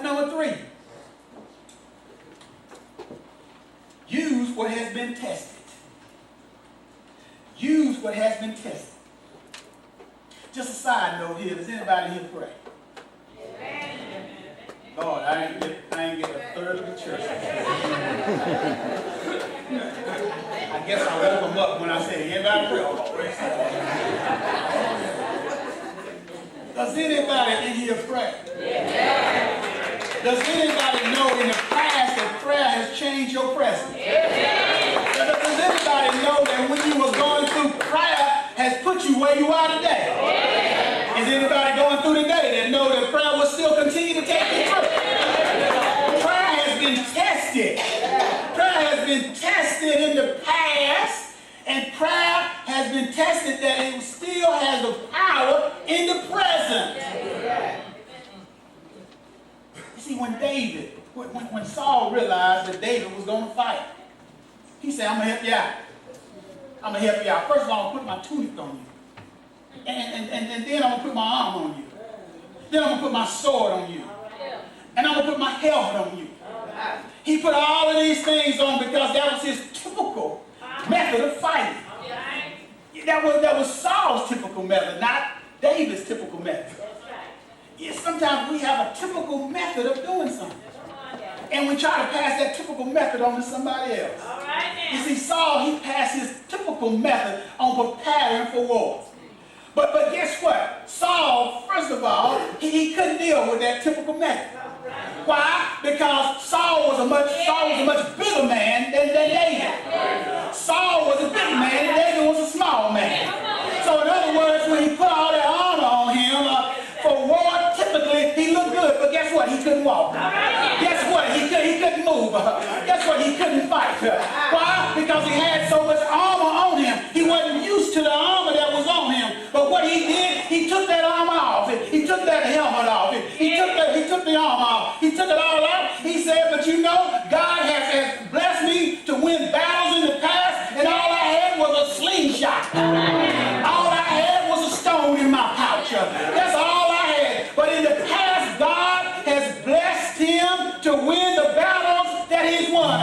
But number 3, use what has been tested. Use what has been tested. Just a side note here. Does anybody here pray? Lord, I ain't get a third of the church. I guess I woke them up when I said, anybody pray? Does anybody in here pray? Does anybody know in the past that prayer has changed your presence? Does anybody know that when you were going through, prayer has put you where you are today? Is anybody going through today that know that prayer will still continue to take you through? Prayer has been tested. Prayer has been tested in the past, and prayer has been tested that it still has the power in the present. You see, when Saul realized that David was going to fight, he said, I'm going to help you out. I'm going to help you out. First of all, I'm going to put my tunic on you. And then I'm going to put my arm on you. Then I'm going to put my sword on you. And I'm going to put my helmet on you. He put all of these things on because that was his typical method of fighting. That was Saul's typical method, not David's typical method. Sometimes we have a typical method of doing something. And we try to pass that typical method on to somebody else. You see, Saul, he passed his typical method on preparing for war. But guess what? Saul, first of all, he couldn't deal with that typical method. Why? Because Saul was a much bigger man than David. Saul was a big man and David was a small man. So in other words, when he put all that armor on him, for war, typically he looked good, but guess what? He couldn't walk. Guess what? He couldn't move. Guess what? He couldn't fight. Why? Because he had so much armor on him. He wasn't used to the armor that was on him. But what he did, he took that armor off. He took that helmet off. He took the armor off. He took it all off. He said, but you know, God has blessed me to win battles in the past, and all I had was a slingshot. All I had was a stone in my pouch. That's all I had. But in the past, God has blessed him to win the battles that he's won.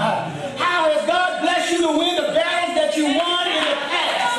How has God blessed you to win the battles that you won in the past?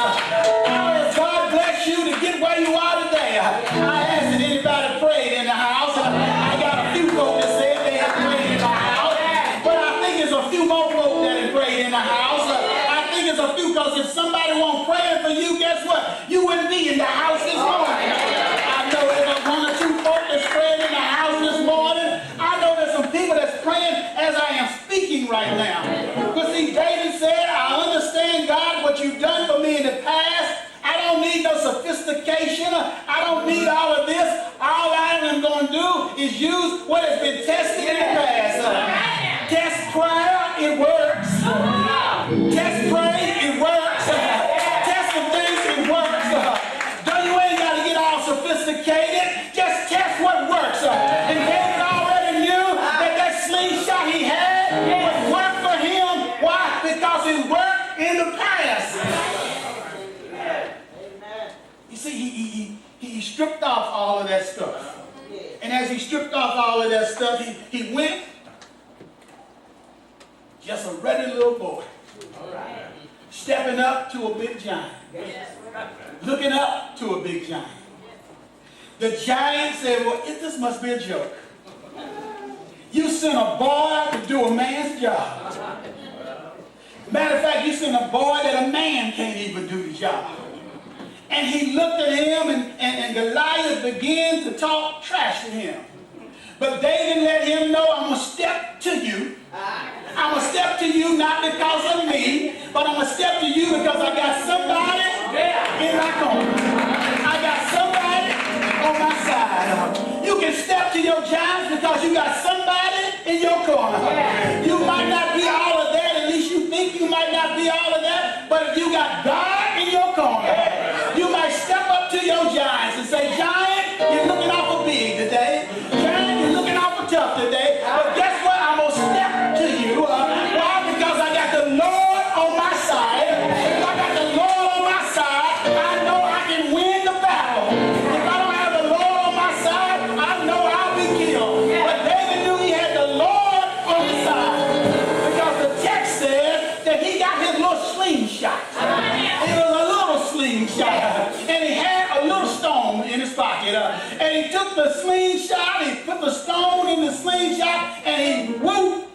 How has God blessed you to get where you are today? I asked if anybody prayed in the house. I got a few folks that said they had prayed in the house. But I think there's a few more folks that have prayed in the house. I think there's a few, because if somebody won't pray for you, guess what? You wouldn't be in the house this morning. I know there's one or two folks that's praying in the house this morning. I know there's some people that's praying as I am speaking right now. But see, David said, I understand, God, what you've done for me in the past. I don't need no sophistication. I don't need all of this. All I am going to do is use what has been tested in the past. Test prayer, it works. Test pray, it works. Test some things, it works. You ain't got to get all sophisticated. Just test what works. And David already knew that slingshot he had would work for him. Why? Because it worked in the past. You see, he stripped off all of that stuff. And as he stripped off all of that stuff, he went just a ready little boy. Stepping up to a big giant. Looking up to a big giant. The giant said, well, this must be a joke. You sent a boy to do a man's job. Matter of fact, you sent a boy that a man can't even do the job. And he looked at him, and Goliath began to talk trash to him. But David let him know, I'm going to step to you. I'm going to step to you not because of me, but I'm going to step to you because I got somebody in my corner. I got somebody on my side. You can step to your giants because you got somebody in your corner. You might not be all of that, at least you think you might not be all of that, but if you got God in your corner, you might step up to your giants and say, giant, you're looking awful big today. Giant, you're looking awful tough today. But guess what? I'm going to step to you. Why? Because I got the Lord on my side. If I got the Lord on my side, I know I can win the battle. If I don't have the Lord on my side, I know I'll be killed. But David knew it. And he took the slingshot, he put the stone in the slingshot, and he whooped